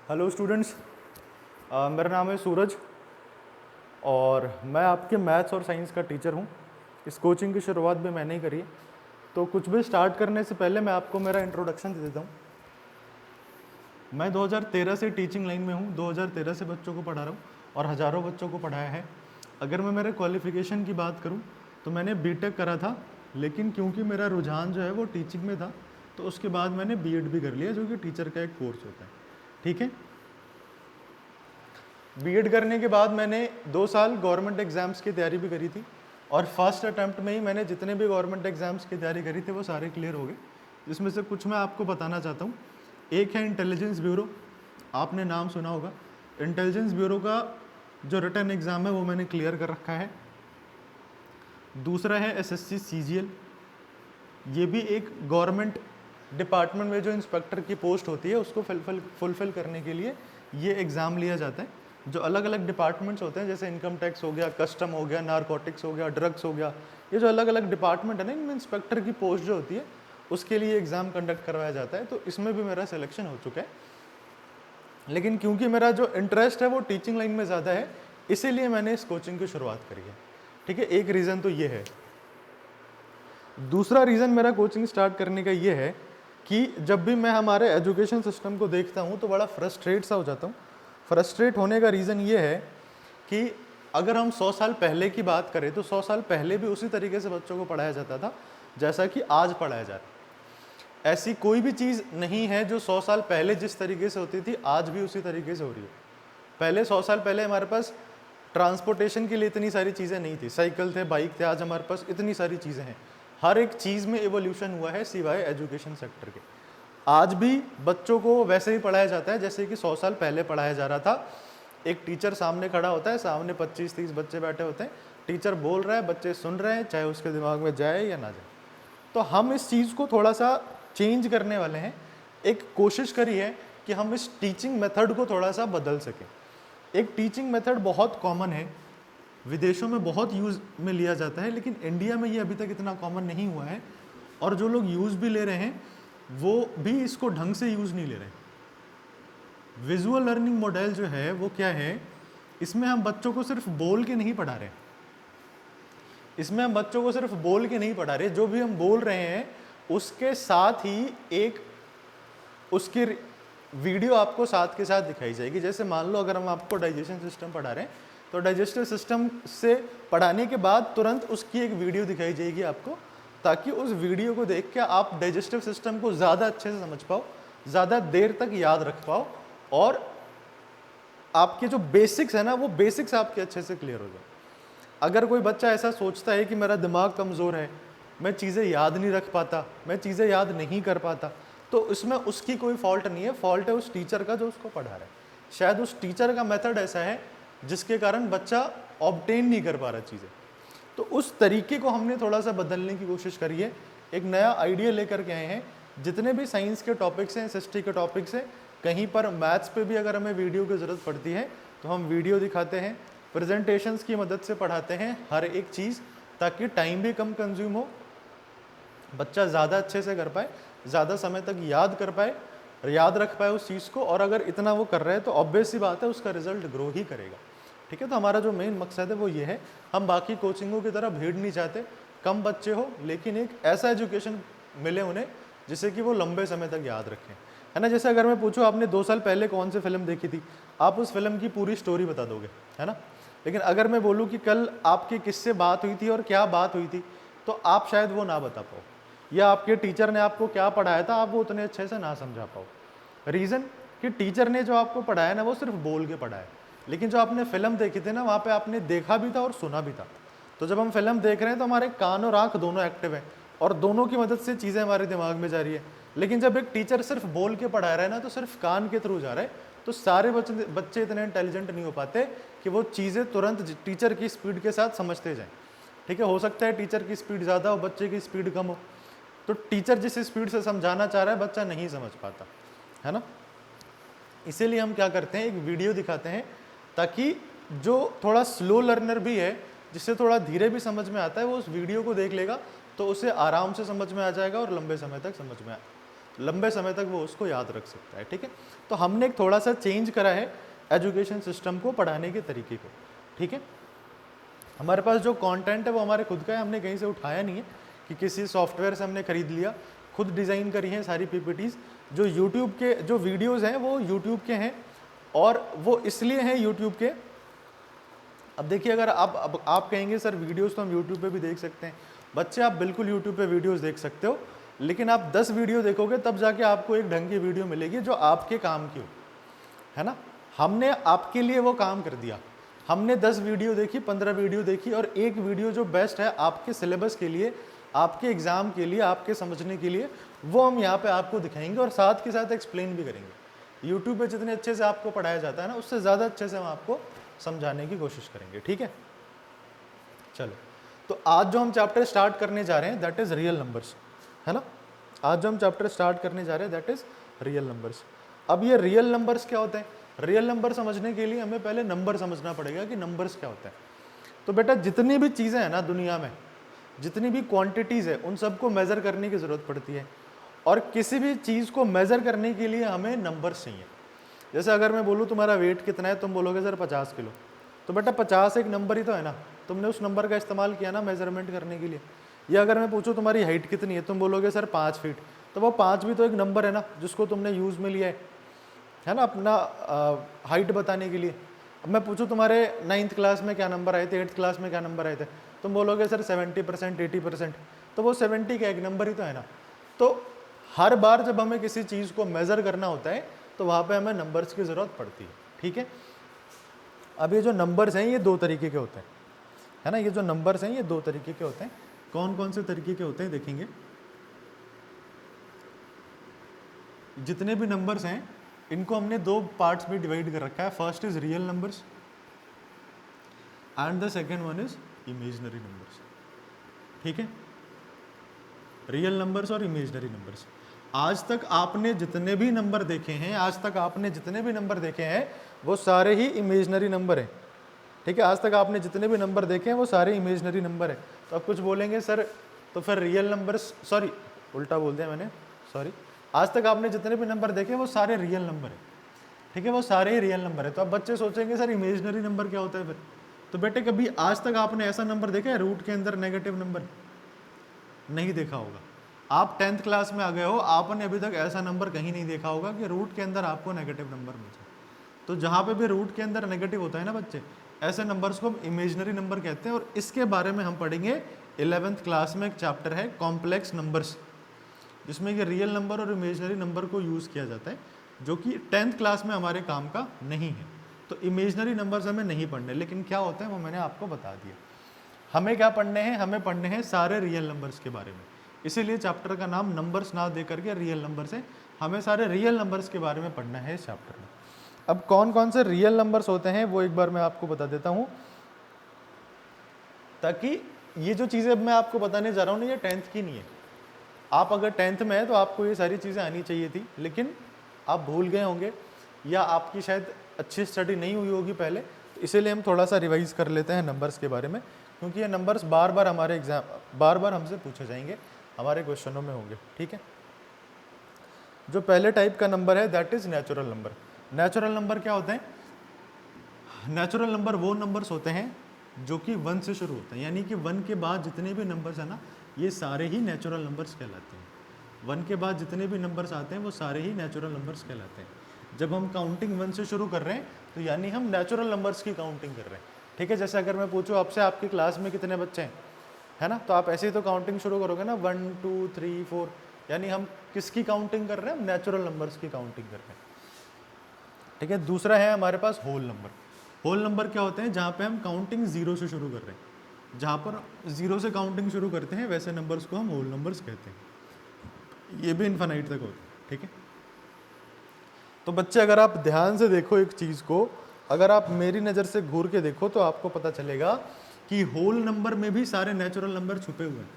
Hello students, मेरा नाम है सूरज और मैं आपके मैथ्स और साइंस का टीचर हूँ। इस कोचिंग की शुरुआत भी मैंने ही करी है। तो कुछ भी स्टार्ट करने से पहले मैं आपको मेरा इंट्रोडक्शन दे देता हूँ। मैं 2013 से टीचिंग लाइन में हूँ। 2013 से बच्चों को पढ़ा रहा हूँ और हज़ारों बच्चों को पढ़ाया है। अगर मैं मेरे क्वालिफ़िकेशन की बात करूँ तो मैंने बीटेक करा था, लेकिन क्योंकि मेरा रुझान जो है वो टीचिंग में था तो उसके बाद मैंने बीएड भी कर लिया, जो कि टीचर का एक कोर्स होता है। ठीक है। बीएड करने के बाद मैंने 2 साल गवर्नमेंट एग्ज़ाम्स की तैयारी भी करी थी और फर्स्ट अटैम्प्ट में ही मैंने जितने भी गवर्नमेंट एग्ज़ाम्स की तैयारी करी थी वो सारे क्लियर हो गए। जिसमें से कुछ मैं आपको बताना चाहता हूँ। एक है इंटेलिजेंस ब्यूरो, आपने नाम सुना होगा। इंटेलिजेंस ब्यूरो का जो रिटन एग्ज़ाम है वो मैंने क्लियर कर रखा है। दूसरा है एसएससी सीजीएल, ये भी एक गवर्नमेंट डिपार्टमेंट में जो इंस्पेक्टर की पोस्ट होती है उसको फुलफिल करने के लिए ये एग्ज़ाम लिया जाता है। जो अलग अलग डिपार्टमेंट्स होते हैं, जैसे इनकम टैक्स हो गया, कस्टम हो गया, नारकोटिक्स हो गया, ड्रग्स हो गया, ये जो अलग अलग डिपार्टमेंट है ना, इनमें इंस्पेक्टर की पोस्ट जो होती है उसके लिए एग्ज़ाम कंडक्ट करवाया जाता है। तो इसमें भी मेरा सिलेक्शन हो चुका है। लेकिन क्योंकि मेरा जो इंटरेस्ट है वो टीचिंग लाइन में ज़्यादा है, इसीलिए मैंने इस कोचिंग की शुरुआत करी है। ठीक है, एक रीज़न तो ये है। दूसरा रीज़न मेरा कोचिंग स्टार्ट करने का ये है कि जब भी मैं हमारे एजुकेशन सिस्टम को देखता हूँ तो बड़ा फ्रस्ट्रेट सा हो जाता हूँ। फ्रस्ट्रेट होने का रीज़न ये है कि अगर हम 100 साल पहले की बात करें तो 100 साल पहले भी उसी तरीके से बच्चों को पढ़ाया जाता था जैसा कि आज पढ़ाया जा रहा है। ऐसी कोई भी चीज़ नहीं है जो 100 साल पहले जिस तरीके से होती थी आज भी उसी तरीके से हो रही है। पहले 100 साल पहले हमारे पास ट्रांसपोर्टेशन के लिए इतनी सारी चीज़ें नहीं थी, साइकिल थे, बाइक थे। आज हमारे पास इतनी सारी चीज़ें हैं। हर एक चीज़ में एवोल्यूशन हुआ है सिवाय एजुकेशन सेक्टर के। आज भी बच्चों को वैसे ही पढ़ाया जाता है जैसे कि 100 साल पहले पढ़ाया जा रहा था। एक टीचर सामने खड़ा होता है, सामने 25-30 बच्चे बैठे होते हैं, टीचर बोल रहा है, बच्चे सुन रहे हैं, चाहे उसके दिमाग में जाए या ना जाए। तो हम इस चीज़ को थोड़ा सा चेंज करने वाले हैं। एक कोशिश करी है कि हम इस टीचिंग मेथड को थोड़ा सा बदल सकें। एक टीचिंग मेथड बहुत कॉमन है, विदेशों में बहुत यूज़ में लिया जाता है, लेकिन इंडिया में ये अभी तक इतना कॉमन नहीं हुआ है। और जो लोग यूज़ भी ले रहे हैं वो भी इसको ढंग से यूज़ नहीं ले रहे। विजुअल लर्निंग मॉडल जो है वो क्या है, इसमें हम बच्चों को सिर्फ बोल के नहीं पढ़ा रहे। इसमें हम बच्चों को सिर्फ बोल के नहीं पढ़ा रहे, जो भी हम बोल रहे हैं उसके साथ ही एक उसकी वीडियो आपको साथ के साथ दिखाई जाएगी। जैसे मान लो अगर हम आपको डाइजेशन सिस्टम पढ़ा रहे हैं तो डाइजेस्टिव सिस्टम से पढ़ाने के बाद तुरंत उसकी एक वीडियो दिखाई जाएगी आपको, ताकि उस वीडियो को देख के आप डाइजेस्टिव सिस्टम को ज़्यादा अच्छे से समझ पाओ, ज़्यादा देर तक याद रख पाओ और आपके जो बेसिक्स है ना वो बेसिक्स आपके अच्छे से क्लियर हो जाए। अगर कोई बच्चा ऐसा सोचता है कि मेरा दिमाग कमज़ोर है, मैं चीज़ें याद नहीं रख पाता, मैं चीज़ें याद नहीं कर पाता, तो इसमें उसकी कोई फॉल्ट नहीं है, फॉल्ट है उस टीचर का जो उसको पढ़ा रहा है। शायद उस टीचर का मेथड ऐसा है जिसके कारण बच्चा ऑब्टेन नहीं कर पा रहा चीज़ें। तो उस तरीके को हमने थोड़ा सा बदलने की कोशिश करी है। एक नया आइडिया लेकर के आए हैं। जितने भी साइंस के टॉपिक्स हैं, हिस्ट्री के टॉपिक्स हैं, कहीं पर मैथ्स पे भी अगर हमें वीडियो की ज़रूरत पड़ती है तो हम वीडियो दिखाते हैं, प्रेजेंटेशंस की मदद से पढ़ाते हैं हर एक चीज़, ताकि टाइम भी कम कंज्यूम हो, बच्चा ज़्यादा अच्छे से कर पाए, ज़्यादा समय तक याद कर पाए, याद रख पाए उस चीज़ को। और अगर इतना वो कर रहा है तो ऑब्वियस सी बात है उसका रिजल्ट ग्रो ही करेगा। ठीक है, तो हमारा जो मेन मकसद है वो ये है। हम बाकी कोचिंगों की तरह भीड़ नहीं चाहते, कम बच्चे हो लेकिन एक ऐसा एजुकेशन मिले उन्हें जिससे कि वो लंबे समय तक याद रखें, है ना। जैसे अगर मैं पूछूं आपने 2 साल पहले कौन सी फिल्म देखी थी, आप उस फिल्म की पूरी स्टोरी बता दोगे, है ना। लेकिन अगर मैं बोलूँ कि कल आपकी किससे बात हुई थी और क्या बात हुई थी, तो आप शायद वो ना बता पाओ, या आपके टीचर ने आपको क्या पढ़ाया था आप वो उतने अच्छे से ना समझा पाओ। रीज़न कि टीचर ने जो आपको पढ़ाया ना वो सिर्फ बोल के पढ़ाया, लेकिन जो आपने फिल्म देखी थी ना वहाँ पे आपने देखा भी था और सुना भी था। तो जब हम फिल्म देख रहे हैं तो हमारे कान और आँख दोनों एक्टिव हैं और दोनों की मदद से चीज़ें हमारे दिमाग में जा रही है। लेकिन जब एक टीचर सिर्फ बोल के पढ़ा रहा है ना, तो सिर्फ कान के थ्रू जा रहा है, तो सारे बच्चे इतने इंटेलिजेंट नहीं हो पाते कि वो चीज़ें तुरंत टीचर की स्पीड के साथ समझते जाएँ। ठीक है, हो सकता है टीचर की स्पीड ज़्यादा हो, बच्चे की स्पीड कम हो, तो टीचर जिस स्पीड से समझाना चाह रहा है बच्चा नहीं समझ पाता, है ना। इसीलिए हम क्या करते हैं, एक वीडियो दिखाते हैं ताकि जो थोड़ा स्लो लर्नर भी है, जिससे थोड़ा धीरे भी समझ में आता है, वो उस वीडियो को देख लेगा तो उसे आराम से समझ में आ जाएगा और लंबे समय तक समझ में आए। लंबे समय तक वो उसको याद रख सकता है। ठीक है, तो हमने एक थोड़ा सा चेंज करा है एजुकेशन सिस्टम को पढ़ाने के तरीके को। ठीक है, हमारे पास जो कंटेंट है वो हमारे खुद का है, हमने कहीं से उठाया नहीं है कि किसी सॉफ्टवेयर से हमने खरीद लिया, खुद डिज़ाइन करी है सारी पीपीटीज। जो यूट्यूब के जो वीडियोस हैं वो यूट्यूब के हैं, और वो इसलिए हैं यूट्यूब के। अब देखिए, अगर आप कहेंगे सर वीडियोस तो हम यूट्यूब पे भी देख सकते हैं, बच्चे आप बिल्कुल यूट्यूब पे वीडियोस देख सकते हो, लेकिन आप 10 वीडियो देखोगे तब जाके आपको एक ढंग की वीडियो मिलेगी जो आपके काम की हो, है ना। हमने आपके लिए वो काम कर दिया, हमने 10 वीडियो देखी, 15 वीडियो देखी, और एक वीडियो जो बेस्ट है आपके सिलेबस के लिए, आपके एग्जाम के लिए, आपके समझने के लिए, वो हम यहाँ पे आपको दिखाएंगे और साथ के साथ एक्सप्लेन भी करेंगे। यूट्यूब पे जितने अच्छे से आपको पढ़ाया जाता है ना, उससे ज़्यादा अच्छे से हम आपको समझाने की कोशिश करेंगे। ठीक है, चलो, तो आज जो हम चैप्टर स्टार्ट करने जा रहे हैं दैट इज़ रियल नंबर्स, है ना। आज जो हम चैप्टर स्टार्ट करने जा रहे हैं दैट इज़ रियल नंबर्स। अब ये रियल नंबर्स क्या होते हैं? रियल नंबर समझने के लिए हमें पहले नंबर समझना पड़ेगा कि नंबर्स क्या होता है। तो बेटा, जितनी भी चीज़ें हैं ना दुनिया में, जितनी भी क्वांटिटीज़ है, उन सबको मेज़र करने की ज़रूरत पड़ती है, और किसी भी चीज़ को मेज़र करने के लिए हमें नंबर्स चाहिए। जैसे अगर मैं बोलूँ तुम्हारा वेट कितना है, तुम बोलोगे सर 50 किलो, तो बेटा 50 एक नंबर ही तो है ना, तुमने उस नंबर का इस्तेमाल किया ना मेजरमेंट करने के लिए। या अगर मैं पूछूँ तुम्हारी हाइट कितनी है, तुम बोलोगे सर 5 फीट, तो वो 5 भी तो एक नंबर है ना, जिसको तुमने यूज़ में लिया है ना, अपना हाइट बताने के लिए। अब मैं पूछूँ तुम्हारे 9th क्लास में क्या नंबर आए थे, 8th क्लास में क्या नंबर आए थे, तुम बोलोगे सर 70%, 80%, तो वो 70 का एक नंबर ही तो है ना। तो हर बार जब हमें किसी चीज़ को मेज़र करना होता है तो वहाँ पे हमें नंबर्स की ज़रूरत पड़ती है। ठीक है, अब ये जो नंबर्स हैं ये 2 तरीके के होते हैं, है ना। ये जो नंबर्स हैं ये 2 तरीके के होते हैं। कौन कौन से तरीके के होते हैं देखेंगे। जितने भी नंबर्स हैं इनको हमने 2 पार्ट्स में डिवाइड कर रखा है। First is real numbers and the second one is imaginary numbers. ठीक है, रियल नंबर्स और इमेजिनरी नंबर्स। आज तक आपने जितने भी नंबर देखे हैं, वो सारे ही इमेजिनरी नंबर हैं। ठीक है, आज तक आपने जितने भी नंबर देखे हैं वो सारे इमेजिनरी नंबर हैं। तो अब कुछ बोलेंगे सर तो फिर रियल नंबर्स, सॉरी उल्टा बोल दिया मैंने, सॉरी। आज तक आपने जितने भी नंबर देखे वो सारे रियल नंबर हैं। ठीक है, वो सारे ही रियल नंबर है। तो अब बच्चे सोचेंगे सर इमेजिनरी नंबर क्या होता है फिर। तो बेटे, कभी आज तक आपने ऐसा नंबर देखा है रूट के अंदर नेगेटिव नंबर? नहीं देखा होगा। आप 10th क्लास में आ गए हो, आपने अभी तक ऐसा नंबर कहीं नहीं देखा होगा कि रूट के अंदर आपको नेगेटिव नंबर मिल जाए। तो जहाँ पे भी रूट के अंदर नेगेटिव होता है ना बच्चे, ऐसे नंबर्स को हम इमेजिनरी नंबर कहते हैं। और इसके बारे में हम पढ़ेंगे 11th क्लास में। एक चैप्टर है कॉम्प्लेक्स नंबर्स, जिसमें कि रियल नंबर और इमेजिनरी नंबर को यूज़ किया जाता है, जो कि 10th क्लास में हमारे काम का नहीं है। तो इमेजिनरी नंबर्स हमें नहीं पढ़ने, लेकिन क्या होते हैं वो मैंने आपको बता दिया। हमें क्या पढ़ने हैं? हमें पढ़ने हैं सारे रियल नंबर्स के बारे में। इसीलिए चैप्टर का नाम नंबर्स ना दे करके रियल नंबर्स है। हमें सारे रियल नंबर्स के बारे में पढ़ना है इस चैप्टर में। अब कौन कौन से रियल नंबर्स होते हैं वो एक बार मैं आपको बता देता हूँ, ताकि ये जो चीज़ें अब मैं आपको बताने जा रहा हूँ ना, ये 10th की नहीं है। आप अगर 10th में है तो आपको ये सारी चीज़ें आनी चाहिए थी, लेकिन आप भूल गए होंगे या आपकी शायद अच्छी स्टडी नहीं हुई होगी पहले, तो इसीलिए हम थोड़ा सा रिवाइज कर लेते हैं नंबर्स के बारे में, क्योंकि ये नंबर्स बार बार हमारे बार बार हमसे पूछे जाएंगे, हमारे क्वेश्चनों में होंगे। ठीक है, जो पहले टाइप का नंबर है that is natural number. Natural number क्या होते हैं? नेचुरल नंबर वो नंबर्स होते हैं जो कि 1 से शुरू होते हैं, यानी कि 1 के बाद जितने भी नंबर्स हैं ना, ये सारे ही नेचुरल नंबर्स कहलाते हैं। 1 के बाद जितने भी नंबर्स आते हैं वो सारे ही नेचुरल नंबर्स कहलाते हैं। जब हम काउंटिंग 1 से शुरू कर रहे हैं तो यानी हम नेचुरल नंबर्स की काउंटिंग कर रहे हैं। ठीक है, जैसे अगर मैं पूछूँ आपसे आपकी क्लास में कितने बच्चे हैं, है ना, तो आप ऐसे ही तो काउंटिंग शुरू करोगे ना, 1 2 3 4, यानी हम किसकी काउंटिंग कर रहे हैं? हम नेचुरल नंबर्स की काउंटिंग कर रहे हैं। ठीक है, दूसरा है हमारे पास होल नंबर। होल नंबर क्या होते हैं? जहाँ पे हम काउंटिंग 0 से शुरू कर रहे हैं। जहाँ पर 0 से काउंटिंग शुरू करते हैं वैसे नंबर्स को हम होल नंबर्स कहते हैं। ये भी इन्फिनाइट तक होते हैं। ठीक है, तो बच्चे अगर आप ध्यान से देखो एक चीज़ को, अगर आप मेरी नज़र से घूर के देखो तो आपको पता चलेगा कि होल नंबर में भी सारे नेचुरल नंबर छुपे हुए हैं।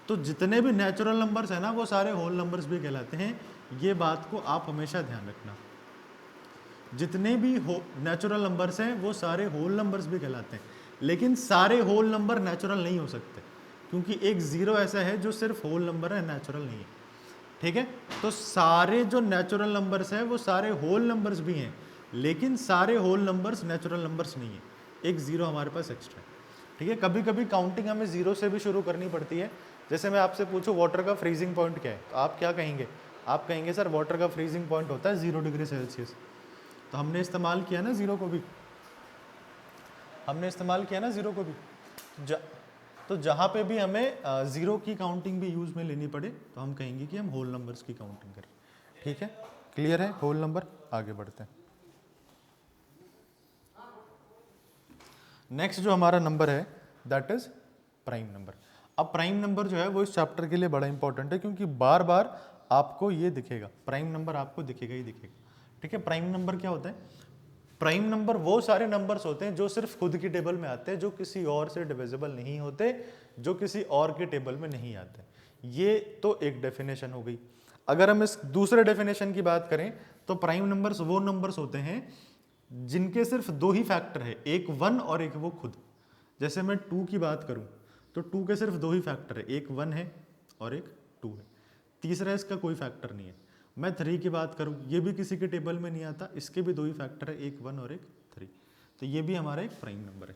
तो जितने भी नेचुरल नंबर्स हैं ना वो सारे होल नंबर्स भी कहलाते हैं। ये बात को आप हमेशा ध्यान रखना। जितने भी नेचुरल नंबर्स हैं वो सारे होल नंबर्स भी कहलाते हैं, लेकिन सारे होल नंबर नेचुरल नहीं हो सकते, क्योंकि एक 0 ऐसा है जो सिर्फ होल नंबर है, नेचुरल नहीं है। ठीक है। तो सारे जो नेचुरल नंबर्स हैं वो सारे होल नंबर्स भी हैं, लेकिन सारे होल नंबर्स नेचुरल नंबर्स नहीं है, एक जीरो हमारे पास एक्स्ट्रा है। ठीक है, कभी कभी काउंटिंग हमें जीरो से भी शुरू करनी पड़ती है। जैसे मैं आपसे पूछूं वाटर का फ्रीजिंग पॉइंट क्या है, तो आप क्या कहेंगे? आप कहेंगे सर वाटर का फ्रीजिंग पॉइंट होता है 0 डिग्री सेल्सियस। तो हमने इस्तेमाल किया ना जीरो को भी, हमने इस्तेमाल किया ना जीरो को भी। तो जहाँ पे भी हमें जीरो की काउंटिंग भी यूज में लेनी पड़े तो हम कहेंगे कि हम होल नंबर्स की काउंटिंग करें। ठीक है, क्लियर है होल नंबर? आगे बढ़ते हैं। नेक्स्ट जो हमारा नंबर है दैट इज प्राइम नंबर। अब प्राइम नंबर जो है वो इस चैप्टर के लिए बड़ा इंपॉर्टेंट है, क्योंकि बार बार आपको ये दिखेगा, प्राइम नंबर आपको दिखेगा ही दिखेगा। ठीक है, प्राइम नंबर क्या होता है? प्राइम नंबर वो सारे नंबर्स होते हैं जो सिर्फ खुद की टेबल में आते हैं, जो किसी और से डिविजिबल नहीं होते, जो किसी और के टेबल में नहीं आते। ये तो एक डेफिनेशन हो गई। अगर हम इस दूसरे डेफिनेशन की बात करें तो प्राइम नंबर्स वो नंबर्स होते हैं जिनके सिर्फ दो ही फैक्टर है, एक 1 और एक वो खुद। जैसे मैं 2 की बात करूं तो 2 के सिर्फ दो ही फैक्टर है, एक 1 है और एक 2 है, तीसरा इसका कोई फैक्टर नहीं है। मैं 3 की बात करूं, ये भी किसी के टेबल में नहीं आता, इसके भी दो ही फैक्टर है, एक 1 और एक 3, तो ये भी हमारा एक प्राइम नंबर है।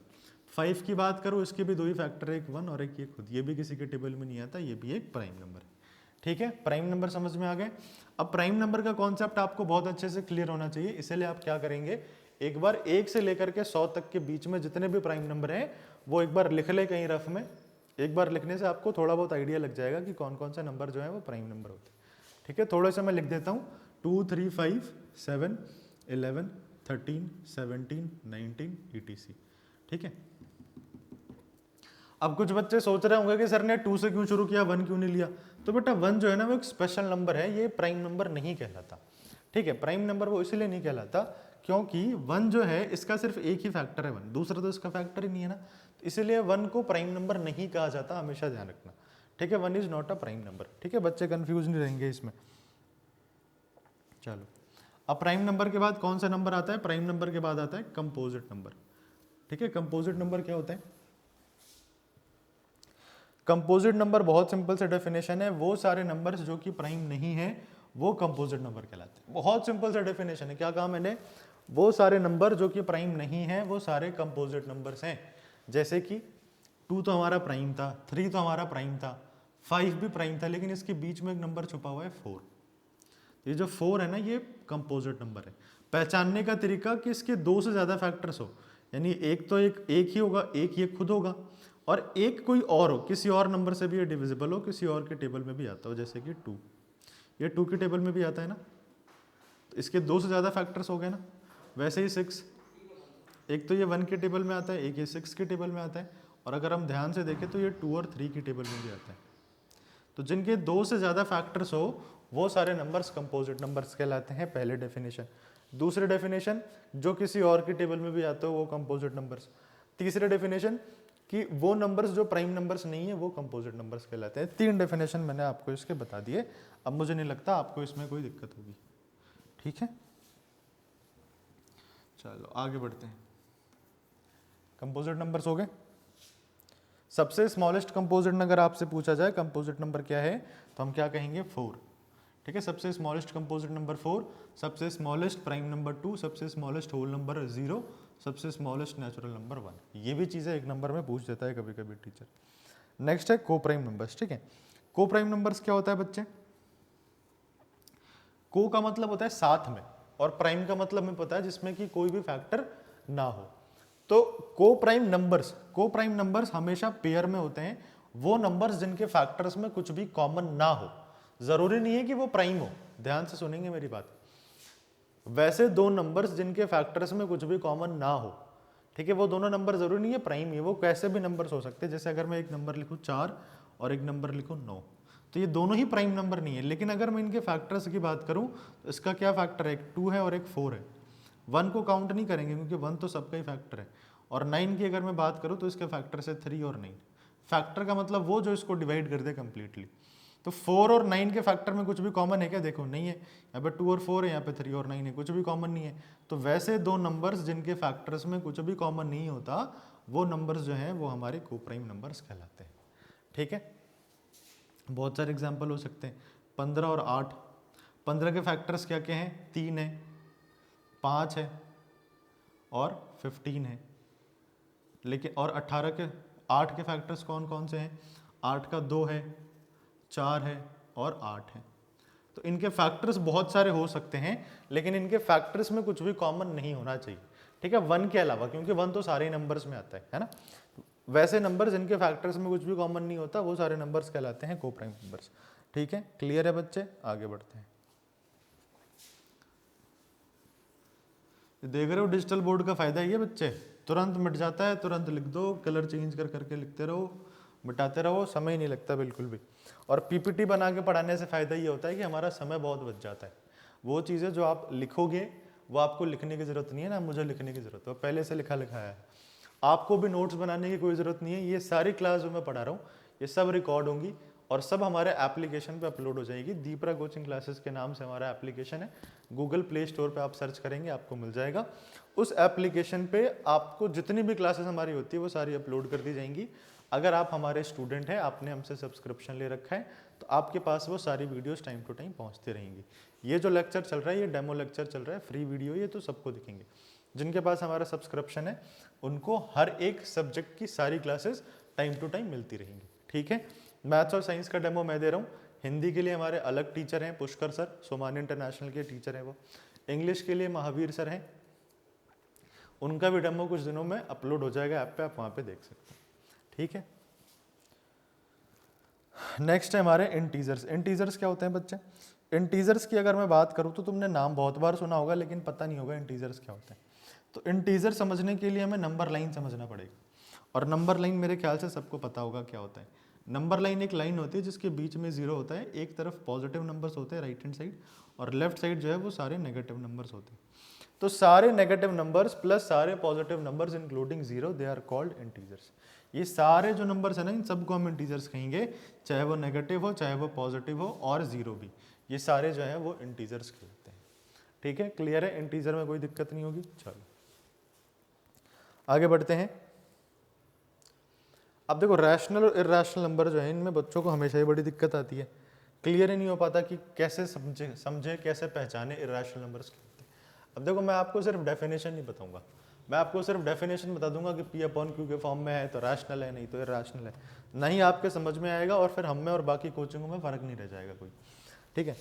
5 की बात करूं, इसके भी दो ही फैक्टर है, एक 1 और एक ये खुद, ये भी किसी के टेबल में नहीं आता, ये भी एक प्राइम नंबर है। ठीक है, प्राइम नंबर समझ में आ गए। अब प्राइम नंबर का कॉन्सेप्ट आपको बहुत अच्छे से क्लियर होना चाहिए, इसलिए आप क्या करेंगे, एक बार 1 से लेकर के 100 तक के बीच में जितने भी प्राइम नंबर हैं वो एक बार लिख ले कहीं रफ में। एक बार लिखने से आपको थोड़ा बहुत आइडिया लग जाएगा कि कौन कौन से नंबर जो है वो प्राइम नंबर होते हैं। ठीक है, थोड़ा सा मैं लिख देता हूँ, 2 3 5 7 11 13 17 19 etc। ठीक है, अब कुछ बच्चे सोच रहे होंगे कि सर ने 2 से क्यों शुरू किया, 1 क्यों नहीं लिया? तो बेटा 1 जो है ना वो एक स्पेशल नंबर है, ये प्राइम नंबर नहीं कहलाता। ठीक है, प्राइम नंबर वो इसलिए नहीं कहलाता क्योंकि 1 जो है इसका सिर्फ एक ही फैक्टर है 1, दूसरा तो इसका फैक्टर ही नहीं है ना, तो इसलिए 1 को प्राइम नंबर नहीं कहा जाता, हमेशा ध्यान रखना। ठीक है, 1 is not a prime number. ठीक है, बच्चे कंफ्यूज नहीं रहेंगे इसमें। चलो, अब प्राइम नंबर के बाद कौन सा नंबर आता है? प्राइम नंबर के बाद आता है कंपोजिट नंबर। ठीक है, कंपोजिट नंबर क्या होता है? कंपोजिट नंबर बहुत सिंपल सा डेफिनेशन है, वो सारे नंबर्स जो कि प्राइम नहीं है वो कंपोजिट नंबर कहलाते हैं। बहुत सिंपल सा डेफिनेशन है, क्या कहा मैंने? वो सारे नंबर जो कि प्राइम नहीं है वो सारे कंपोजिट नंबर्स हैं। जैसे कि 2 तो हमारा प्राइम था, 3 तो हमारा प्राइम था, 5 भी प्राइम था, लेकिन इसके बीच में एक नंबर छुपा हुआ है 4। ये जो 4 है ना ये कंपोजिट नंबर है। पहचानने का तरीका कि इसके 2 से ज़्यादा फैक्टर्स हो, यानी एक तो एक ही होगा, एक ये खुद होगा, और एक कोई और हो, किसी और नंबर से भी ये डिविजिबल हो, किसी और के टेबल में भी आता हो, जैसे कि 2, ये 2 के टेबल में भी आता है ना, तो इसके 2 से ज़्यादा फैक्टर्स हो गए ना। वैसे ही 6, एक तो ये 1 के टेबल में आता है, एक ये 6 के टेबल में आता है, और अगर हम ध्यान से देखें तो ये 2 और 3 के टेबल में भी आता है। तो जिनके 2 से ज़्यादा फैक्टर्स हो वो सारे नंबर्स कंपोजिट नंबर्स कहलाते हैं, पहले डेफिनेशन। दूसरे डेफिनेशन, जो किसी और के टेबल में भी आते हो वो कंपोजिट नंबर्स। तीसरे डेफिनेशन कि वो नंबर्स जो प्राइम नंबर्स नहीं है वो कंपोजिट नंबर्स कहलाते हैं। 3 डेफिनेशन मैंने आपको इसके बता दिए, अब मुझे नहीं लगता आपको इसमें कोई दिक्कत होगी। ठीक है, चलो आगे बढ़ते हैं। कंपोजिट नंबर्स हो गए। सबसे स्मॉलेस्ट कंपोजिट अगर आपसे पूछा जाए कंपोजिट नंबर क्या है तो हम क्या कहेंगे? 4। ठीक है, सबसे स्मॉलेस्ट कंपोजिट नंबर 4, सबसे स्मॉलेस्ट प्राइम नंबर 2, सबसे स्मॉलेस्ट होल नंबर 0, सबसे स्मॉलेस्ट नेचुरल नंबर 1। ये भी चीज़ें एक नंबर में पूछ देता है कभी कभी टीचर। नेक्स्ट है को प्राइम नंबर्स। ठीक है, को प्राइम नंबर्स क्या होता है बच्चे? को का मतलब होता है साथ में, और प्राइम का मतलब हमें पता है जिसमें कि कोई भी फैक्टर ना हो। तो को प्राइम नंबर्स हमेशा पेयर में होते हैं, वो नंबर्स जिनके फैक्टर्स में कुछ भी कॉमन ना हो। जरूरी नहीं है कि वो प्राइम हो, ध्यान से सुनेंगे मेरी बात। वैसे दो नंबर्स जिनके फैक्टर्स में कुछ भी कॉमन ना हो, ठीक है, वो दोनों नंबर जरूरी नहीं है प्राइम ही, वो कैसे भी नंबर्स हो सकते हैं। जैसे अगर मैं एक नंबर लिखूं 4 और एक नंबर लिखूं 9, तो ये दोनों ही प्राइम नंबर नहीं है, लेकिन अगर मैं इनके फैक्टर्स की बात करूं तो इसका क्या फैक्टर है? एक 2 है और एक 4 है। 1 को काउंट नहीं करेंगे क्योंकि 1 तो सबका ही फैक्टर है। और 9 की अगर मैं बात करूं तो इसके फैक्टर्स है 3 और 9। फैक्टर का मतलब वो जो इसको डिवाइड कर दे कंप्लीटली। तो 4 और 9 के फैक्टर में कुछ भी कॉमन है क्या? देखो नहीं है, यहाँ पे 2 और 4 है, यहाँ पे 3 और 9 है, कुछ भी कॉमन नहीं है। तो वैसे दो नंबर्स जिनके फैक्टर्स में कुछ भी कॉमन नहीं होता, वो नंबर्स जो हैं वो हमारे को प्राइम नंबर्स कहलाते हैं। ठीक है, बहुत सारे एग्जाम्पल हो सकते हैं। 15 और 8, 15 के फैक्टर्स क्या क्या हैं, 3 है, 5 है और 15 है। लेकिन और 18 के 8 के फैक्टर्स कौन कौन से हैं, 8 का 2 है, 4 है और 8 है। तो इनके फैक्टर्स बहुत सारे हो सकते हैं, लेकिन इनके फैक्टर्स में कुछ भी कॉमन नहीं होना चाहिए, ठीक है, 1 के अलावा, क्योंकि 1 तो सारे नंबर्स में आता है ना। वैसे नंबर्स जिनके फैक्टर्स में कुछ भी कॉमन नहीं होता वो सारे नंबर्स कहलाते हैं कोप्राइम नंबर्स, ठीक है। क्लियर है बच्चे, आगे बढ़ते हैं। देख रहे हो डिजिटल बोर्ड का फायदा ये बच्चे, तुरंत मिट जाता है, तुरंत लिख दो, कलर चेंज कर करके लिखते रहो, मिटाते रहो, समय नहीं लगता बिल्कुल भी। और पीपीटी बना के पढ़ाने से फायदा ये होता है कि हमारा समय बहुत बच जाता है। वो चीज़ें जो आप लिखोगे वो आपको लिखने की जरूरत नहीं है ना, मुझे लिखने की जरूरत है, पहले से लिखा लिखा है। आपको भी नोट्स बनाने की कोई ज़रूरत नहीं है, ये सारी क्लास जो मैं पढ़ा रहा हूँ ये सब रिकॉर्ड होंगी और सब हमारे एप्लीकेशन पे अपलोड हो जाएगी। दीपरा कोचिंग क्लासेस के नाम से हमारा एप्लीकेशन है, गूगल प्ले स्टोर पे आप सर्च करेंगे आपको मिल जाएगा। उस एप्लीकेशन पे आपको जितनी भी क्लासेस हमारी होती है वो सारी अपलोड कर दी जाएंगी। अगर आप हमारे स्टूडेंट हैं, आपने हमसे सब्सक्रिप्शन ले रखा है, तो आपके पास वो सारी वीडियोस टाइम टू टाइम पहुंचती रहेंगी। ये जो लेक्चर चल रहा है ये डेमो लेक्चर चल रहा है, फ्री वीडियो, ये तो सबको दिखेंगे। जिनके पास हमारा सब्सक्रिप्शन है उनको हर एक सब्जेक्ट की सारी क्लासेस टाइम टू टाइम मिलती रहेंगी, ठीक है। मैथ्स और साइंस का डेमो मैं दे रहा हूँ। हिंदी के लिए हमारे अलग टीचर हैं, पुष्कर सर, सोमानी इंटरनेशनल के टीचर हैं वो। इंग्लिश के लिए महावीर सर हैं, उनका भी डेमो कुछ दिनों में अपलोड हो जाएगा ऐप पे, आप वहाँ पे देख सकते हैं, ठीक है। नेक्स्ट है हमारे इंटीजर्स। इंटीजर्स क्या होते हैं बच्चे? इंटीजर्स की अगर मैं बात करूँ तो तुमने नाम बहुत बार सुना होगा लेकिन पता नहीं होगा इंटीजर्स क्या होते हैं। तो इंटीजर समझने के लिए हमें नंबर लाइन समझना पड़ेगा, और नंबर लाइन मेरे ख्याल से सबको पता होगा क्या होता है। नंबर लाइन एक लाइन होती है जिसके बीच में जीरो होता है, एक तरफ पॉजिटिव नंबर्स होते हैं राइट हैंड साइड, और लेफ्ट साइड जो है वो सारे नेगेटिव नंबर्स होते हैं। तो सारे नेगेटिव नंबर्स प्लस सारे positive numbers including zero, they are called integers. ये सारे जो नंबर्स हैं ना इन सबको हम इंटीजर्स कहेंगे, चाहे वो नेगेटिव हो, चाहे वो पॉजिटिव हो और जीरो भी, ये सारे जो है वो इंटीजर्स कहलाते हैं, ठीक है। क्लियर है, इंटीजर में कोई दिक्कत नहीं होगी। चलो आगे बढ़ते हैं। अब देखो रैशनल और इर्रेशनल नंबर जो है इनमें बच्चों को हमेशा ही बड़ी दिक्कत आती है, क्लियर ही नहीं हो पाता कि कैसे समझे कैसे पहचाने इर्रेशनल नंबर्स क्या होते हैं। अब देखो मैं आपको सिर्फ डेफिनेशन नहीं बताऊंगा, मैं आपको सिर्फ डेफिनेशन बता दूंगा कि पी अपॉन क्यू के फॉर्म में है तो रैशनल है, नहीं तो इर्रेशनल है, नहीं आपके समझ में आएगा और फिर हम में और बाकी कोचिंगों में फर्क नहीं रह जाएगा कोई, ठीक है।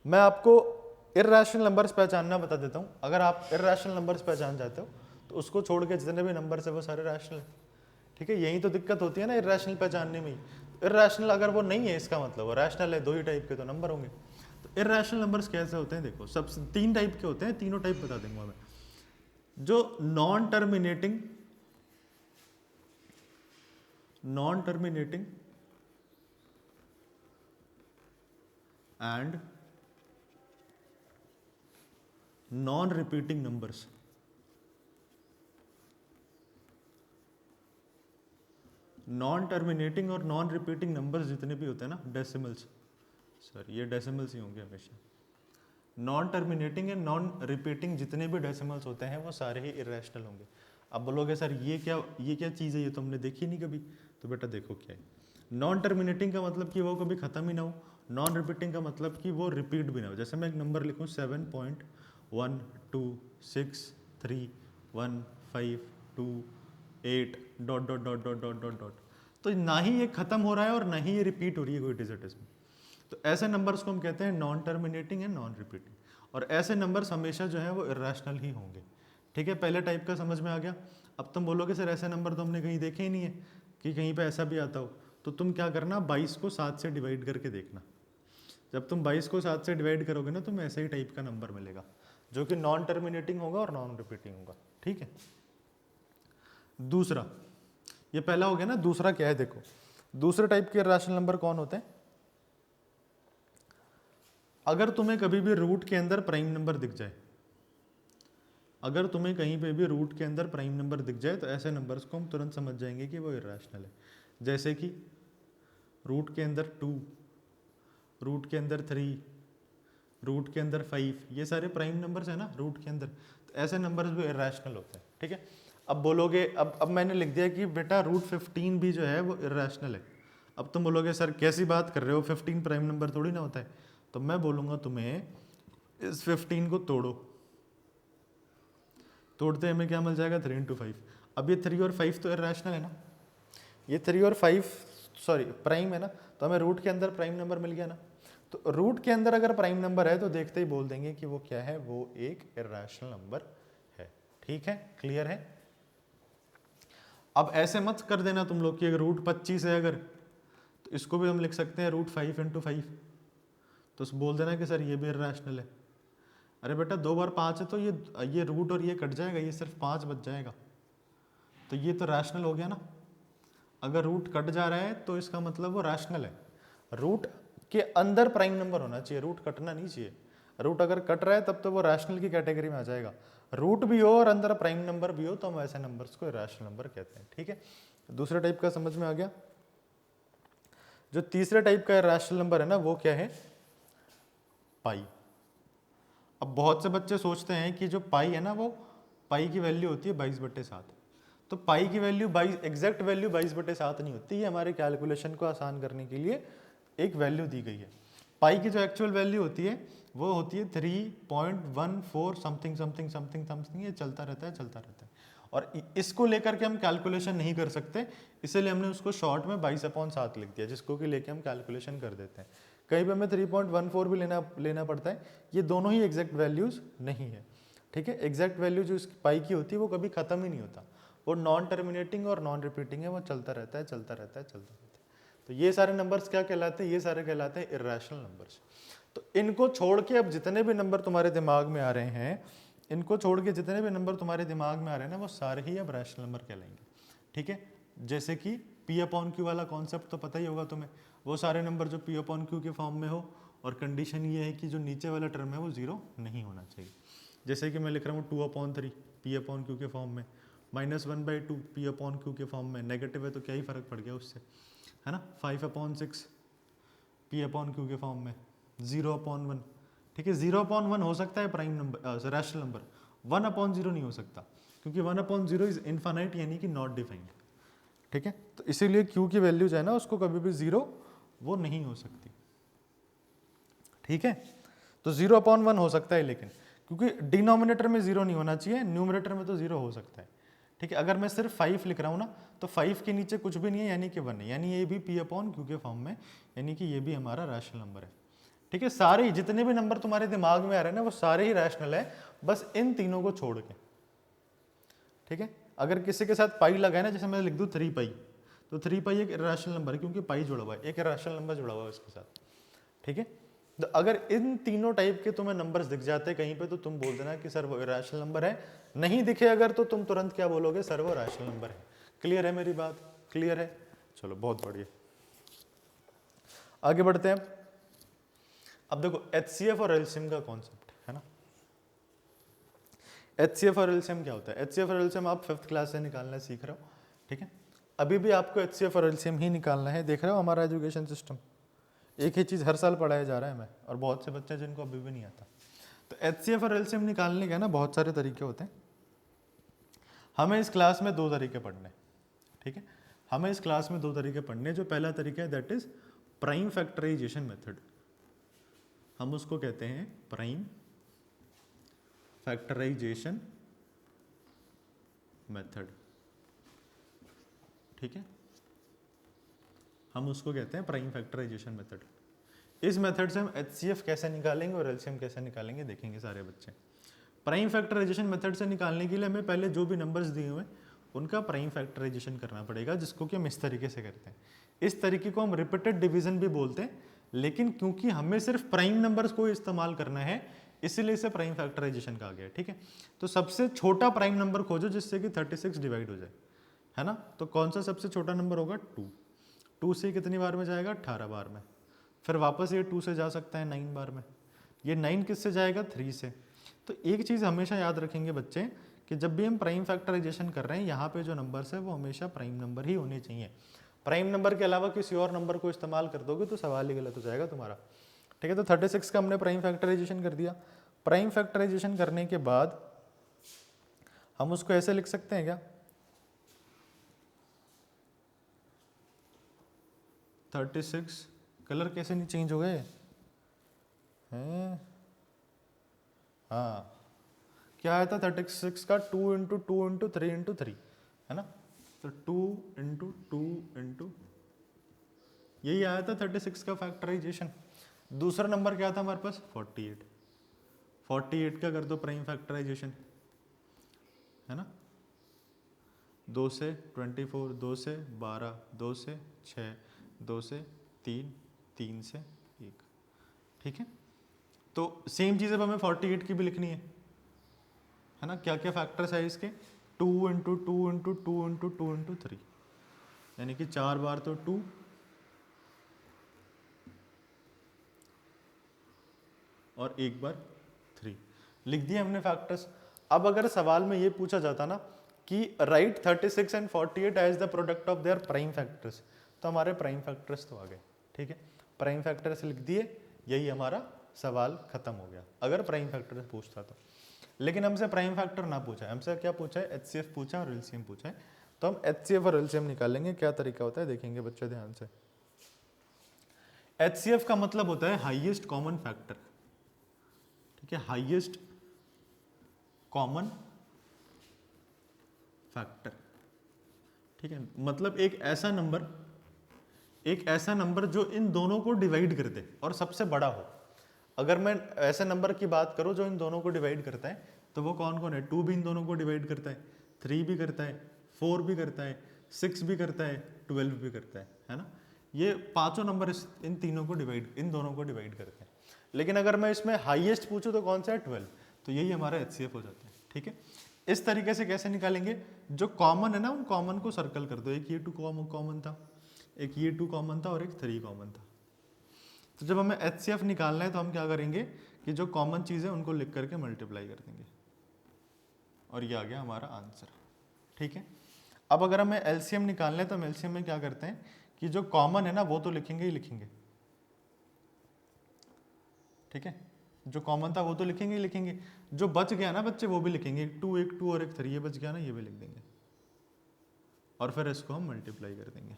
मैं आपको इर्रेशनल नंबर्स पहचानना बता देता हूँ। अगर आप इर्रेशनल नंबर्स पहचान जाते हो तो उसको छोड़ के जितने भी नंबर्स है वो सारे रैशनल है, ठीक है। यही तो दिक्कत होती है ना इर्रेशनल पहचानने में ही। इर्रेशनल अगर वो नहीं है इसका मतलब वो रैशनल है, दो ही टाइप के तो नंबर होंगे। तो इर्रेशनल नंबर्स कैसे होते हैं देखो, सबसे 3 टाइप के होते हैं, तीनों टाइप बता दूंगा मैं। जो non terminating and non repeating numbers. Non terminating और नॉन रिपीटिंग नंबर्स जितने भी होते हैं ना, डेसिमल्स, सर ये डेसिमल्स ही होंगे हमेशा। Non terminating and non repeating जितने भी डेसिमल्स होते हैं वो सारे ही इरेशनल होंगे। अब बोलोगे सर ये क्या चीज़ है, ये तो हमने देखी नहीं कभी। तो बेटा देखो क्या है, नॉन टर्मिनेटिंग का मतलब कि वो कभी ख़त्म ही ना हो, नॉन रिपीटिंग का मतलब कि वो रिपीट भी ना हो। जैसे मैं एक नंबर लिखूँ 7.1263152 dot dot dot dot dot dot dot, तो ना ही ये खत्म हो रहा है और ना ही ये रिपीट हो रही है कोई डिजिट इसमें। तो ऐसे नंबर्स को हम कहते हैं non terminating and non repeating, और ऐसे नंबर्स हमेशा जो है वो इरेशनल ही होंगे, ठीक है। पहले टाइप का समझ में आ गया। अब तुम बोलोगे सर ऐसे नंबर तो हमने कहीं देखे ही नहीं है कि कहीं पे ऐसा भी आता हो, तो तुम क्या करना, 22 को 7 से डिवाइड करके देखना। जब तुम 22 को 7 से डिवाइड करोगे ना तुम्हें ऐसे ही टाइप का नंबर मिलेगा जो कि नॉन टर्मिनेटिंग होगा और नॉन रिपीटिंग होगा, ठीक है। दूसरा, ये पहला हो गया ना, दूसरा क्या है देखो, दूसरे टाइप के इरेशनल नंबर कौन होते हैं? अगर तुम्हें कभी भी रूट के अंदर प्राइम नंबर दिख जाए, अगर तुम्हें कहीं पे भी रूट के अंदर प्राइम नंबर दिख जाए तो ऐसे नंबर्स को हम तुरंत समझ जाएंगे कि वो इरेशनल है। जैसे कि रूट के अंदर 2, रूट के अंदर 3, रूट के अंदर 5, ये सारे प्राइम नंबर्स हैं ना रूट के अंदर, तो ऐसे नंबर्स भी इरेशनल होते हैं, ठीक है। अब बोलोगे, अब मैंने लिख दिया कि बेटा रूट 15 भी जो है वो इरेशनल है। अब तुम बोलोगे सर कैसी बात कर रहे हो, 15 प्राइम नंबर थोड़ी ना होता है। तो मैं बोलूँगा तुम्हें इस 15 को तोड़ो, तोड़ते हमें क्या मिल जाएगा 3 into 5। अब ये 3 और 5 तो इरेशनल है ना, ये 3 और 5 सॉरी प्राइम है ना, तो हमें रूट के अंदर प्राइम नंबर मिल गया ना। तो रूट के अंदर अगर प्राइम नंबर है तो देखते ही बोल देंगे कि वो क्या है, वो एक इरेशनल नंबर है। ठीक है, क्लियर है। अब ऐसे मत कर देना तुम लोग कि अगर रूट 25 है अगर, तो इसको भी हम लिख सकते हैं रूट 5 into 5, तो बोल देना कि सर ये भी इरेशनल है। अरे बेटा 2 बार 5 है तो ये रूट और ये कट जाएगा, ये सिर्फ 5 बच जाएगा, तो ये तो रैशनल हो गया ना। अगर रूट कट जा रहा है तो इसका मतलब वो रैशनल है। रूट के अंदर प्राइम नंबर होना चाहिए, रूट कटना नहीं चाहिए। रूट अगर कट रहा है तब तो वो रैशनल की कैटेगरी में आ जाएगा। रूट भी हो और अंदर प्राइम नंबर भी हो तो हम ऐसे नंबर्स को इरेशनल नंबर कहते हैं। ठीक है, दूसरे टाइप का समझ में आ गया। जो तीसरे टाइप का इरेशनल नंबर है ना, वो क्या है, पाई। अब बहुत से बच्चे सोचते हैं कि जो पाई है ना, वो पाई की वैल्यू होती है 22/7। तो पाई की वैल्यू 22 एग्जैक्ट वैल्यू 22/7 नहीं होती, ये हमारे कैलकुलेशन को आसान करने के लिए एक वैल्यू दी गई है। पाई की जो एक्चुअल वैल्यू होती है वो होती है 3.14 समथिंग समथिंग समथिंग समथिंग, ये चलता रहता है चलता रहता है। और इसको लेकर के हम कैलकुलेशन नहीं कर सकते, इसीलिए हमने उसको शॉर्ट में 22/7 लिख दिया, जिसको कि लेके हम कैलकुलेशन कर देते हैं। कहीं पे हमें 3.14 भी लेना पड़ता है। ये दोनों ही एग्जैक्ट वैल्यूज नहीं है। ठीक है, एग्जैक्ट वैल्यू जो इसकी पाई की होती है वो कभी खत्म ही नहीं होता, वो नॉन टर्मिनेटिंग और नॉन रिपीटिंग है, वो चलता रहता है चलता रहता है चलता रहता है। तो ये सारे नंबर्स क्या कहलाते हैं, ये सारे कहलाते हैं इरेशनल नंबर्स। तो इनको छोड़ के अब जितने भी नंबर तुम्हारे दिमाग में आ रहे हैं, इनको छोड़ के जितने भी नंबर तुम्हारे दिमाग में आ रहे हैं ना, वो सारे ही अब रैशनल नंबर कहलाएंगे। ठीक है, जैसे कि P/Q वाला कॉन्सेप्ट तो पता ही होगा तुम्हें, वो सारे नंबर जो P/Q के फॉर्म में हो और कंडीशन ये है कि जो नीचे वाला टर्म है वो 0 नहीं होना चाहिए। जैसे कि मैं लिख रहा हूँ 2/3 P/Q के फॉर्म में, -1/2 P/Q के फॉर्म में, नेगेटिव है तो क्या ही फर्क पड़ गया उससे, है ना। 5/6 P/Q के फॉर्म में, 0/1। ठीक है, 0/1 हो सकता है प्राइम नंबर रैशनल नंबर, 1/0 नहीं हो सकता, क्योंकि 1/0 इज इनफाइनाइट यानी कि नॉट डिफाइंड। ठीक है, तो इसीलिए Q की वैल्यू जो है ना, उसको कभी भी 0 वो नहीं हो सकती। ठीक है, तो 0/1 हो सकता है, लेकिन क्योंकि डिनोमिनेटर में 0 नहीं होना चाहिए, न्यूमरेटर में तो 0 हो सकता है। ठीक है, अगर मैं सिर्फ 5 लिख रहा हूँ ना, तो 5 के नीचे कुछ भी नहीं है यानी कि 1 है, यानी ये भी P/Q के फॉर्म में, यानी कि ये भी हमारा रैशनल नंबर है। ठीक है, सारे जितने भी नंबर तुम्हारे दिमाग में आ रहे हैं ना, वो सारे ही रैशनल है, बस इन तीनों को छोड़ के। ठीक है, अगर किसी के साथ पाई लगा है ना, जैसे मैं लिख दूं 3 पाई, तो 3 पाई एक इरेशनल नंबर है, क्योंकि पाई जुड़ा हुआ है, एक इरेशनल नंबर जुड़ा हुआ है उसके साथ। ठीक है, तो अगर इन तीनों टाइप के तुम्हें नंबर्स दिख जाते हैं कहीं पे, तो तुम बोल देना कि सर वो इरेशनल नंबर है। नहीं दिखे अगर, तो तुम तुरंत क्या बोलोगे, सर वो रैशनल नंबर है। क्लियर है मेरी बात, क्लियर है। चलो बहुत बढ़िया, आगे बढ़ते हैं। अब देखो HCF और एलसीएम का कॉन्सेप्ट है ना। HCF और एलसीएम क्या होता है, HCF और एलसीएम आप 5th क्लास से निकालना सीख रहे हो। ठीक है, अभी भी आपको HCF और एलसीएम ही निकालना है। देख रहे हो हमारा एजुकेशन सिस्टम, एक ही चीज़ हर साल पढ़ाया जा रहा है हमें, और बहुत से बच्चे जिनको अभी भी नहीं आता। तो HCF और एलसीएम निकालने के ना बहुत सारे तरीके होते हैं। हमें इस क्लास में 2 तरीके पढ़ने। ठीक है, हमें इस क्लास में 2 तरीके पढ़ने। जो पहला तरीका है that is prime factorisation method, हम उसको कहते हैं प्राइम फैक्टराइजेशन मेथड। ठीक है, हम उसको कहते हैं प्राइम फैक्टराइजेशन मेथड। इस मेथड से हम HCF कैसे निकालेंगे और एलसीएम कैसे निकालेंगे देखेंगे सारे बच्चे। प्राइम फैक्टराइजेशन मेथड से निकालने के लिए हमें पहले जो भी नंबर्स दिए हुए उनका प्राइम फैक्टराइजेशन करना पड़ेगा, जिसको कि हम इस तरीके से करते हैं। इस तरीके को हम रिपीटेड डिवीजन भी बोलते हैं, लेकिन क्योंकि हमें सिर्फ प्राइम नंबर्स को इस्तेमाल करना है, इसीलिए इसे प्राइम फैक्टराइजेशन कहा गया। ठीक है, तो सबसे छोटा प्राइम नंबर खोजो जिससे कि 36 डिवाइड हो जाए, है ना। तो कौन सा सबसे छोटा नंबर होगा, 2 से कितनी बार में जाएगा, 18 बार में। फिर वापस ये 2 से जा सकता है 9 बार में। ये 9 किससे जाएगा, 3 से। तो एक चीज़ हमेशा याद रखेंगे बच्चे कि जब भी हम प्राइम फैक्टराइजेशन कर रहे हैं, यहाँ पे जो नंबर्स है वो हमेशा प्राइम नंबर ही होने चाहिए। प्राइम नंबर के अलावा किसी और नंबर को इस्तेमाल कर दोगे तो सवाल ही गलत हो जाएगा तुम्हारा। ठीक है, तो 36 का हमने प्राइम फैक्टराइजेशन कर दिया। प्राइम फैक्टराइजेशन करने के बाद हम उसको ऐसे लिख सकते हैं क्या, 36 कलर कैसे नहीं चेंज हो गए हैं? हाँ, क्या आया था 36 का 2 इंटू 2 इंटू 3 इंटू 3 है ना, तो 2 इंटू 2 इंटू, यही आया था 36 का फैक्टराइजेशन। दूसरा नंबर क्या था हमारे पास 48, 48 का कर दो प्राइम फैक्टराइजेशन, है ना, 2 से 24, 2 से 12, 2 से 6, 2 से 3, 3 से 1, ठीक है। तो सेम चीज़ अब हमें 48 की भी लिखनी है ना, क्या क्या फैक्टर्स है इसके, 2 इंटू 2 इंटू 2 इंटू 2 इंटू 3, यानी कि 4 बार तो 2 और 1 बार 3, लिख दिए हमने फैक्टर्स। अब अगर सवाल में ये पूछा जाता ना कि write 36 and 48 as the product of their prime factors, तो हमारे प्राइम फैक्टर्स तो आ गए, ठीक है, प्राइम फैक्टर्स लिख दिए, यही हमारा सवाल खत्म हो गया अगर प्राइम फैक्टर पूछता तो। लेकिन हमसे प्राइम फैक्टर ना पूछा है, हमसे क्या पूछा है, एचसीएफ पूछा है और एलसीएम पूछा है, तो हम एचसीएफ और एलसीएम निकालेंगे। क्या तरीका होता है देखेंगे बच्चे ध्यान से। एचसीएफ का मतलब होता है हाईएस्ट कॉमन फैक्टर, ठीक है, हाईएस्ट कॉमन फैक्टर, ठीक है, मतलब एक ऐसा नंबर जो इन दोनों को डिवाइड कर दे और सबसे बड़ा हो। अगर मैं ऐसे नंबर की बात करूं जो इन दोनों को डिवाइड करता है, तो वो कौन कौन है, 2 भी इन दोनों को डिवाइड करता है, 3 भी करता है, 4 भी करता है, 6 भी करता है, 12 भी करता है ना, ये पांचों नंबर इन तीनों को इन दोनों को डिवाइड करते हैं। लेकिन अगर मैं इसमें हाईएस्ट पूछूं तो कौन सा है, 12, तो यही हमारा एचसीएफ हो जाता है, ठीक है। इस तरीके से कैसे निकालेंगे, जो कॉमन है ना उन कॉमन को सर्कल कर दो, एक ये 2 कॉमन था, एक ये 2 कॉमन था और एक 3 कॉमन था। तो जब हमें एचसीएफ निकालना है तो हम क्या करेंगे कि जो कॉमन चीज़ है उनको लिख करके मल्टीप्लाई कर देंगे और ये आ गया हमारा आंसर, ठीक है। अब अगर हमें एलसीएम निकालना है तो हम एलसीएम में क्या करते हैं कि जो कॉमन है ना वो तो लिखेंगे ही लिखेंगे, ठीक है, जो कॉमन था वो तो लिखेंगे ही लिखेंगे, जो बच गया ना बच्चे वो भी लिखेंगे, एक 2 और एक 3 ये बच गया ना, ये भी लिख देंगे और फिर इसको हम मल्टीप्लाई कर देंगे।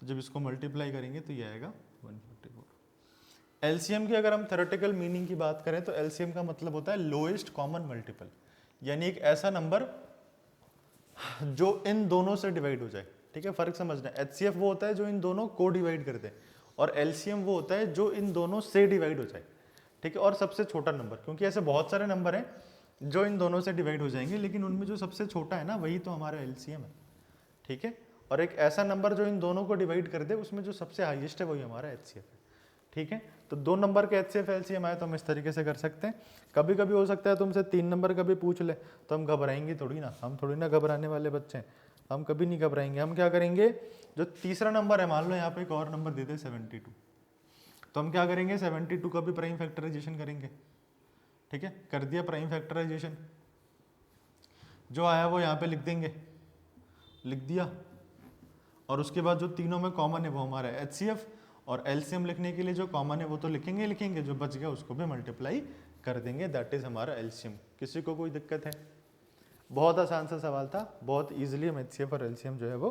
तो जब इसको मल्टीप्लाई करेंगे तो ये आएगा 144। एलसीएम की अगर हम थ्योरेटिकल मीनिंग की बात करें तो एलसीएम का मतलब होता है लोएस्ट कॉमन मल्टीपल, यानी एक ऐसा नंबर जो इन दोनों से डिवाइड हो जाए, ठीक है, फर्क समझना है। एचसीएफ वो होता है जो इन दोनों को डिवाइड कर दे और एलसीएम वो होता है जो इन दोनों से डिवाइड हो जाए, ठीक है, और सबसे छोटा नंबर, क्योंकि ऐसे बहुत सारे नंबर हैं जो इन दोनों से डिवाइड हो जाएंगे लेकिन उनमें जो सबसे छोटा है ना वही तो हमारा एलसीएम है, ठीक है, और एक ऐसा नंबर जो इन दोनों को डिवाइड कर दे उसमें जो सबसे हाईएस्ट है वही हमारा एचसीएफ है, ठीक है। तो 2 नंबर के एचसीएफ एलसीएम आए तो हम इस तरीके से कर सकते हैं। कभी कभी हो सकता है तुमसे 3 नंबर का भी पूछ ले तो हम घबराएंगे थोड़ी ना, हम थोड़ी ना घबराने वाले बच्चे हैं, हम कभी नहीं घबराएंगे। हम क्या करेंगे, जो तीसरा नंबर है, मान लो यहाँ पे एक और नंबर दे दे 72, तो हम क्या करेंगे 72 का भी प्राइम फैक्टराइजेशन करेंगे, ठीक है, कर दिया प्राइम फैक्टराइजेशन, जो आया वो यहाँ पे लिख देंगे, लिख दिया, और उसके बाद जो तीनों में कॉमन है वो हमारा एचसीएफ, और एलसीएम लिखने के लिए जो कॉमन है वो तो लिखेंगे लिखेंगे, जो बच गया उसको भी मल्टीप्लाई कर देंगे, दैट इज हमारा एलसीएम। किसी को कोई दिक्कत है? बहुत आसान सा सवाल था, बहुत इजीली हम एचसीएफ और एलसीएम जो है वो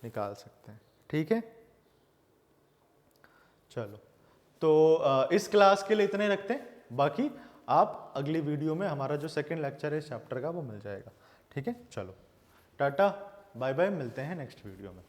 निकाल सकते हैं, ठीक है। चलो, तो इस क्लास के लिए इतने रखते हैं, बाकी आप अगली वीडियो में हमारा जो सेकंड लेक्चर है इस चैप्टर का वो मिल जाएगा, ठीक है। चलो टाटा बाय बाय, मिलते हैं नेक्स्ट वीडियो में।